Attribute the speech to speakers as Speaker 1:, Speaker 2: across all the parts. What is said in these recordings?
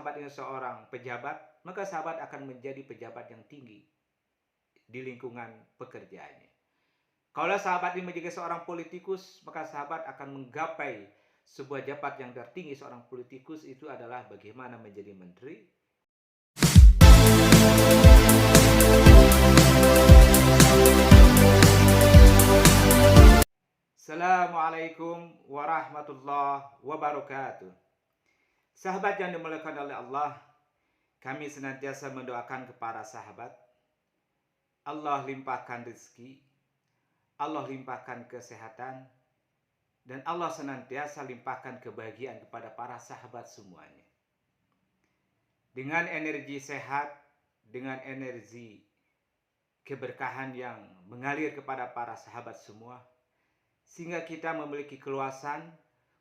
Speaker 1: sahabat ini seorang pejabat, maka sahabat akan menjadi pejabat yang tinggi di lingkungan pekerjaannya. Kalau sahabat ini menjadi seorang politikus, maka sahabat akan menggapai sebuah jabat yang tertinggi. Seorang politikus itu adalah bagaimana menjadi menteri. Assalamualaikum warahmatullahi wabarakatuh. Sahabat yang dimuliakan oleh Allah, kami senantiasa mendoakan kepada sahabat, Allah limpahkan rezeki, Allah limpahkan kesehatan, dan Allah senantiasa limpahkan kebahagiaan kepada para sahabat semuanya. Dengan energi sehat, dengan energi keberkahan yang mengalir kepada para sahabat semua, sehingga kita memiliki keluasan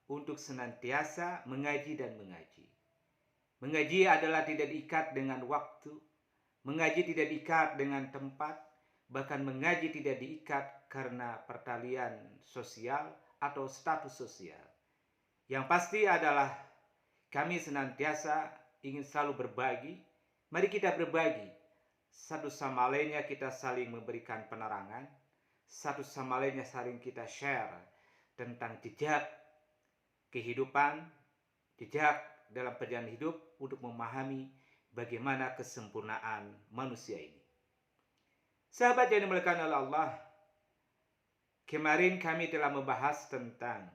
Speaker 1: untuk senantiasa mengaji dan mengaji. Mengaji adalah tidak diikat dengan waktu, mengaji tidak diikat dengan tempat, bahkan mengaji tidak diikat karena pertalian sosial atau status sosial. Yang pasti adalah kami senantiasa ingin selalu berbagi. Mari kita berbagi. Satu sama lainnya kita saling memberikan penerangan. Satu sama lainnya saling kita share tentang jejak kehidupan, jejak dalam perjalanan hidup untuk memahami bagaimana kesempurnaan manusia ini. Sahabat yang dimuliakan oleh Allah, kemarin kami telah membahas tentang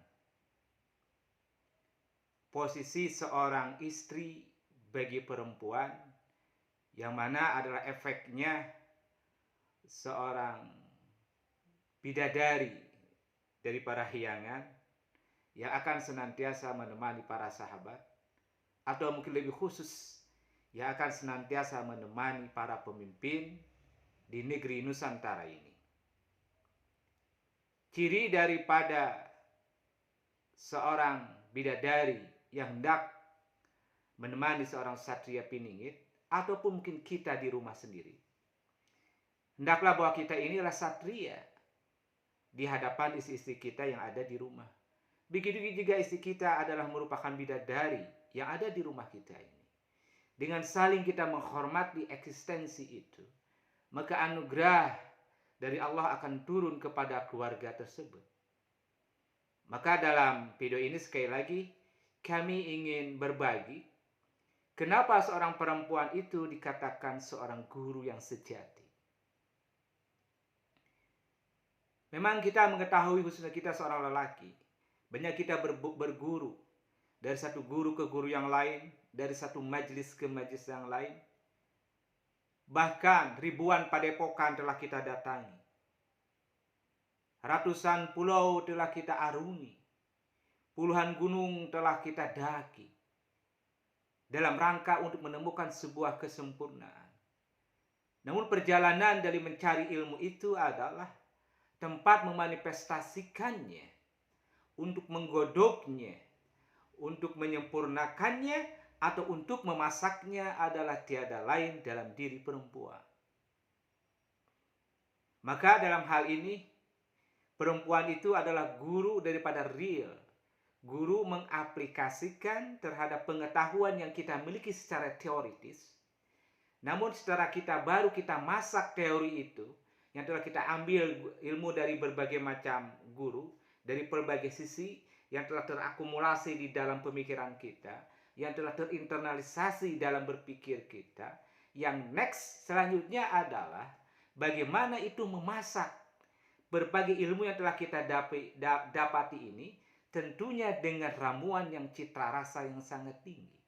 Speaker 1: posisi seorang istri bagi perempuan, yang mana adalah efeknya seorang bidadari dari para hiangan yang akan senantiasa menemani para sahabat, atau mungkin lebih khusus yang akan senantiasa menemani para pemimpin di negeri Nusantara ini. Ciri daripada seorang bidadari yang hendak menemani seorang satria piningit, ataupun mungkin kita di rumah sendiri, hendaklah bahwa kita ini adalah satria di hadapan istri-istri kita yang ada di rumah. Begitu juga istri kita adalah merupakan bidadari yang ada di rumah kita ini. Dengan saling kita menghormati eksistensi itu, maka anugerah dari Allah akan turun kepada keluarga tersebut. Maka dalam video ini sekali lagi kami ingin berbagi kenapa seorang perempuan itu dikatakan seorang guru yang sejati. Memang kita mengetahui, khususnya kita seorang lelaki, banyak kita berguru dari satu guru ke guru yang lain, dari satu majelis ke majelis yang lain. Bahkan ribuan padepokan telah kita datangi. Ratusan pulau telah kita arungi. Puluhan gunung telah kita daki. Dalam rangka untuk menemukan sebuah kesempurnaan. Namun perjalanan dari mencari ilmu itu adalah tempat memanifestasikannya, untuk menggodoknya, untuk menyempurnakannya, atau untuk memasaknya adalah tiada lain dalam diri perempuan. Maka dalam hal ini, perempuan itu adalah guru daripada real. Guru mengaplikasikan terhadap pengetahuan yang kita miliki secara teoritis. Namun setelah baru kita masak teori itu, yang telah kita ambil ilmu dari berbagai macam guru, dari berbagai sisi, yang telah terakumulasi di dalam pemikiran kita, yang telah terinternalisasi dalam berpikir kita. Yang next selanjutnya adalah bagaimana itu memasak berbagai ilmu yang telah kita dapati ini, tentunya dengan ramuan yang citra rasa yang sangat tinggi.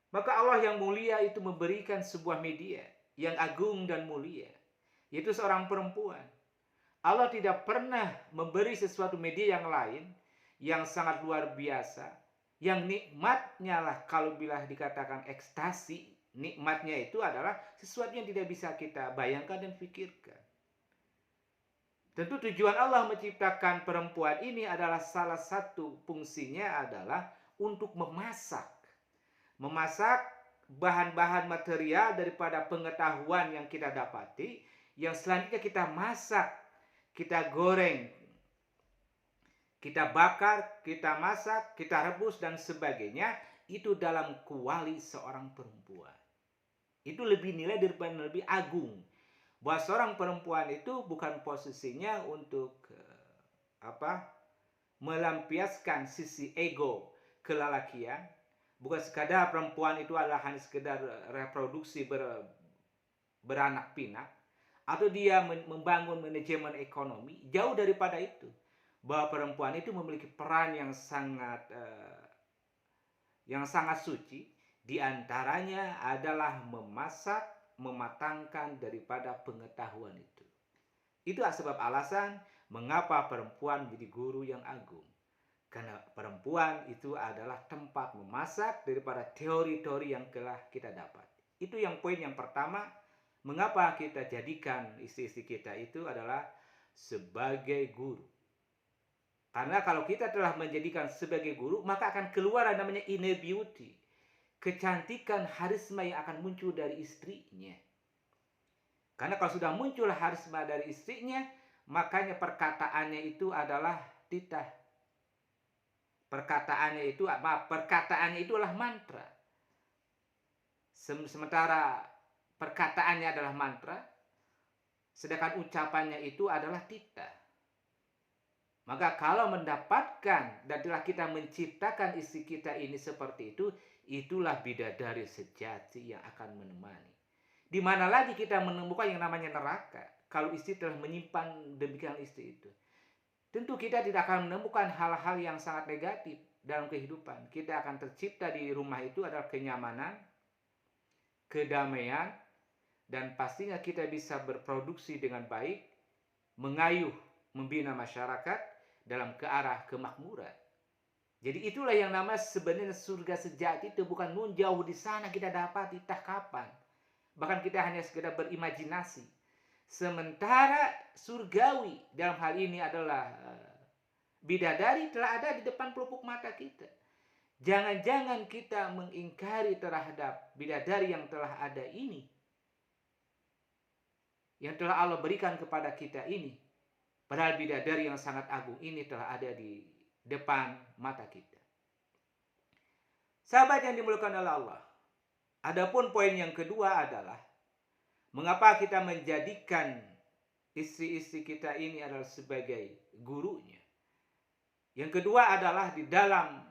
Speaker 1: Maka Allah yang mulia itu memberikan sebuah media yang agung dan mulia, yaitu seorang perempuan. Allah tidak pernah memberi sesuatu media yang lain yang sangat luar biasa, yang nikmatnya lah, kalau bila dikatakan ekstasi, nikmatnya itu adalah sesuatu yang tidak bisa kita bayangkan dan pikirkan. Tentu tujuan Allah menciptakan perempuan ini adalah salah satu fungsinya adalah untuk memasak. Memasak bahan-bahan material daripada pengetahuan yang kita dapati, yang selanjutnya kita masak, kita goreng, kita bakar, kita masak, kita rebus dan sebagainya, itu dalam kuali seorang perempuan. Itu lebih nilai daripada lebih agung. Bahwa seorang perempuan itu bukan posisinya untuk melampiaskan sisi ego kelelakian. Bukan sekadar perempuan itu adalah hanya sekedar reproduksi beranak pinak, atau dia membangun manajemen ekonomi. Jauh daripada itu. Bahwa perempuan itu memiliki peran yang sangat suci. Di antaranya adalah memasak, mematangkan daripada pengetahuan itu. Itu sebab alasan mengapa perempuan menjadi guru yang agung. Karena perempuan itu adalah tempat memasak daripada teori-teori yang telah kita dapat. Itu yang poin yang pertama, mengapa kita jadikan istri-istri kita itu adalah sebagai guru. Karena kalau kita telah menjadikan sebagai guru, maka akan keluar namanya inner beauty. Kecantikan harisma yang akan muncul dari istrinya. Karena kalau sudah muncul harisma dari istrinya, makanya perkataannya itu adalah titah. Perkataannya itu adalah mantra. Sementara perkataannya adalah mantra, sedangkan ucapannya itu adalah titah. Maka kalau mendapatkan dan telah kita menciptakan istri kita ini seperti itu, itulah bidadari sejati yang akan menemani. Di mana lagi kita menemukan yang namanya neraka kalau istri telah menyimpan demikian istri itu. Tentu kita tidak akan menemukan hal-hal yang sangat negatif dalam kehidupan. Kita akan tercipta di rumah itu adalah kenyamanan, kedamaian, dan pastinya kita bisa berproduksi dengan baik, mengayuh, membina masyarakat dalam ke arah kemakmuran. Jadi itulah yang namanya sebenarnya surga sejati itu bukan jauh di sana kita dapat entah kapan. Bahkan kita hanya sekedar berimajinasi. Sementara surgawi dalam hal ini adalah bidadari telah ada di depan pelupuk mata kita. Jangan-jangan kita mengingkari terhadap bidadari yang telah ada ini. Yang telah Allah berikan kepada kita ini. Padahal bidadari yang sangat agung ini telah ada di depan mata kita. Sahabat yang dimuliakan oleh Allah. Adapun poin yang kedua adalah mengapa kita menjadikan istri-istri kita ini adalah sebagai gurunya. Yang kedua adalah di dalam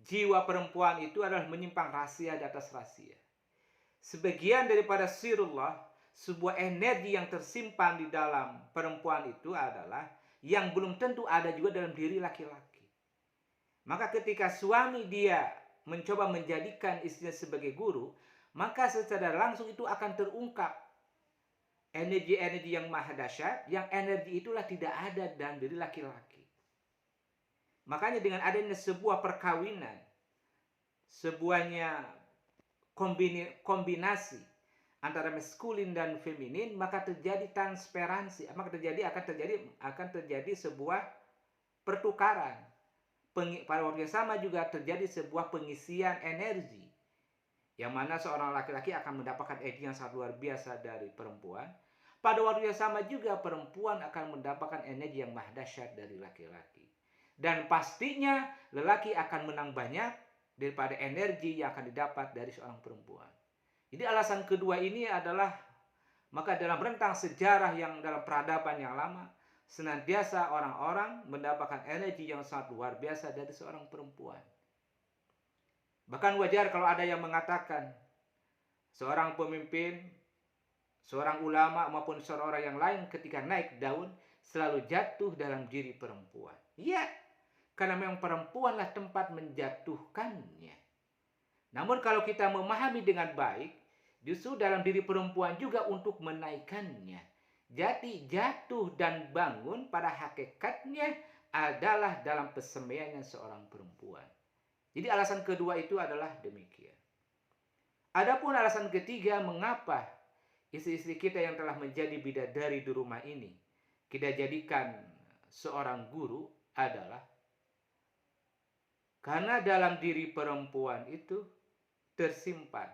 Speaker 1: jiwa perempuan itu adalah menyimpang rahasia di atas rahasia. Sebagian daripada sirullah, sebuah energi yang tersimpan di dalam perempuan itu adalah yang belum tentu ada juga dalam diri laki-laki. Maka ketika suami dia mencoba menjadikan istrinya sebagai guru, maka secara langsung itu akan terungkap energi-energi yang maha dahsyat, yang energi itulah tidak ada dalam diri laki-laki. Makanya dengan adanya sebuah perkawinan, sebuahnya kombinasi antara maskulin dan feminin, maka terjadi transparansi, maka akan terjadi sebuah pertukaran. Pada waktu yang sama juga terjadi sebuah pengisian energi, yang mana seorang laki-laki akan mendapatkan energi yang sangat luar biasa dari perempuan. Pada waktu yang sama juga perempuan akan mendapatkan energi yang maha dahsyat dari laki-laki. Dan pastinya lelaki akan menang banyak daripada energi yang akan didapat dari seorang perempuan. Jadi alasan kedua ini adalah, maka dalam rentang sejarah yang dalam peradaban yang lama, senantiasa orang-orang mendapatkan energi yang sangat luar biasa dari seorang perempuan. Bahkan wajar kalau ada yang mengatakan seorang pemimpin, seorang ulama maupun seorang yang lain ketika naik daun selalu jatuh dalam diri perempuan. Iya, karena memang perempuanlah tempat menjatuhkannya. Namun kalau kita memahami dengan baik, justru dalam diri perempuan juga untuk menaikkannya. Jadi jatuh dan bangun pada hakikatnya adalah dalam pesemaiannya seorang perempuan. Jadi alasan kedua itu adalah demikian. Adapun alasan ketiga mengapa istri-istri kita yang telah menjadi bidadari di rumah ini kita jadikan seorang guru adalah karena dalam diri perempuan itu tersimpan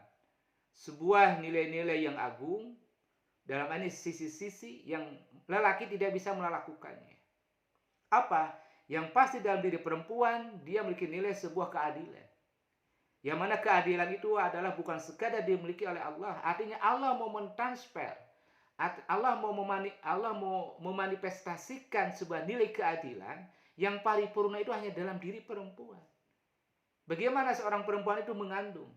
Speaker 1: sebuah nilai-nilai yang agung, dalam ini sisi-sisi yang lelaki tidak bisa melakukannya. Apa? Yang pasti dalam diri perempuan, dia memiliki nilai sebuah keadilan. Yang mana keadilan itu adalah bukan sekadar dimiliki oleh Allah. Artinya Allah mau mentransfer, Allah mau memanifestasikan sebuah nilai keadilan yang paripurna itu hanya dalam diri perempuan. Bagaimana seorang perempuan itu mengandung,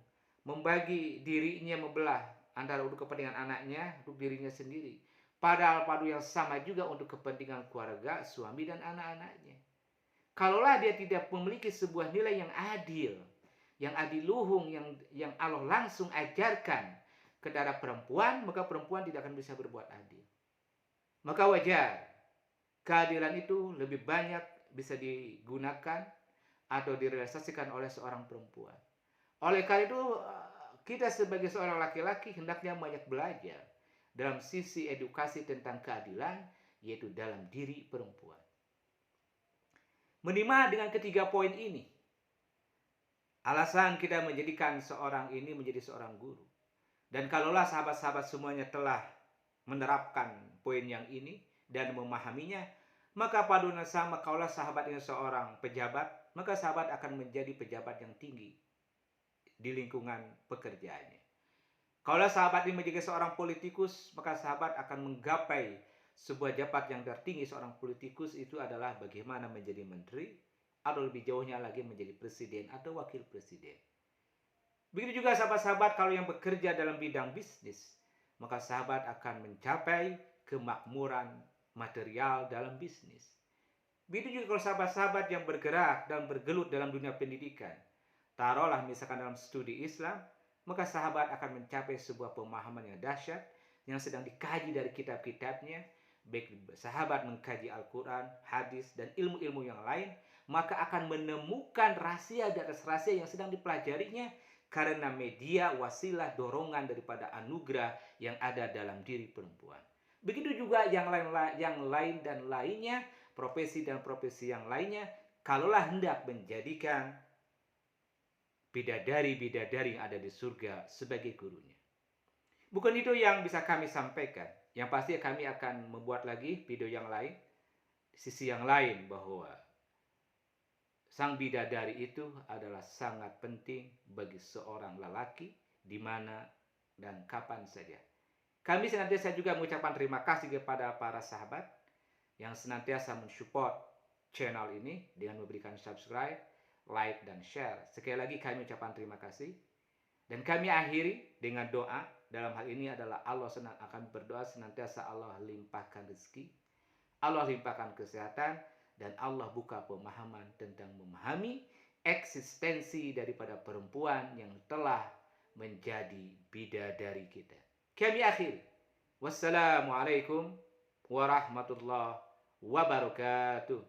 Speaker 1: membagi dirinya, membelah antara untuk kepentingan anaknya, untuk dirinya sendiri. Padahal padu yang sama juga untuk kepentingan keluarga, suami dan anak-anaknya. Kalaulah dia tidak memiliki sebuah nilai yang adil, yang adiluhung, yang Allah langsung ajarkan kepada perempuan, maka perempuan tidak akan bisa berbuat adil. Maka wajar keadilan itu lebih banyak bisa digunakan atau direalisasikan oleh seorang perempuan. Oleh karena itu, kita sebagai seorang laki-laki hendaknya banyak belajar dalam sisi edukasi tentang keadilan, yaitu dalam diri perempuan. Minimal dengan ketiga poin ini, alasan kita menjadikan seorang ini menjadi seorang guru. Dan kalaulah sahabat-sahabat semuanya telah menerapkan poin yang ini dan memahaminya, maka paduan sama, kalaulah sahabat ini seorang pejabat, maka sahabat akan menjadi pejabat yang tinggi di lingkungan pekerjaannya. Kalaulah sahabat ini menjadi seorang politikus, maka sahabat akan menggapai sebuah jabat yang tertinggi. Seorang politikus itu adalah bagaimana menjadi menteri, atau lebih jauhnya lagi menjadi presiden atau wakil presiden. Begitu juga sahabat-sahabat kalau yang bekerja dalam bidang bisnis, maka sahabat akan mencapai kemakmuran material dalam bisnis. Begitu juga kalau sahabat-sahabat yang bergerak dan bergelut dalam dunia pendidikan, taruhlah misalkan dalam studi Islam, maka sahabat akan mencapai sebuah pemahaman yang dahsyat yang sedang dikaji dari kitab-kitabnya. Baik sahabat mengkaji Al-Quran, hadis, dan ilmu-ilmu yang lain, maka akan menemukan rahasia di atas rahasia yang sedang dipelajarinya, karena media, wasilah, dorongan daripada anugerah yang ada dalam diri perempuan. Begitu juga yang lain dan lainnya, profesi dan profesi yang lainnya, kalaulah hendak menjadikan bidadari-bidadari yang ada di surga sebagai gurunya. Bukan itu yang bisa kami sampaikan. Yang pasti kami akan membuat lagi video yang lain, sisi yang lain, bahwa sang bidadari itu adalah sangat penting bagi seorang lelaki di mana dan kapan saja. Kami senantiasa juga mengucapkan terima kasih kepada para sahabat yang senantiasa mensupport channel ini dengan memberikan subscribe, like, dan share. Sekali lagi kami ucapkan terima kasih. Dan kami akhiri dengan doa. Dalam hal ini adalah Allah akan berdoa senantiasa Allah limpahkan rezeki, Allah limpahkan kesehatan, dan Allah buka pemahaman tentang memahami eksistensi daripada perempuan yang telah menjadi bidadari kita. Kami akhiri. Wassalamualaikum warahmatullahi wabarakatuh.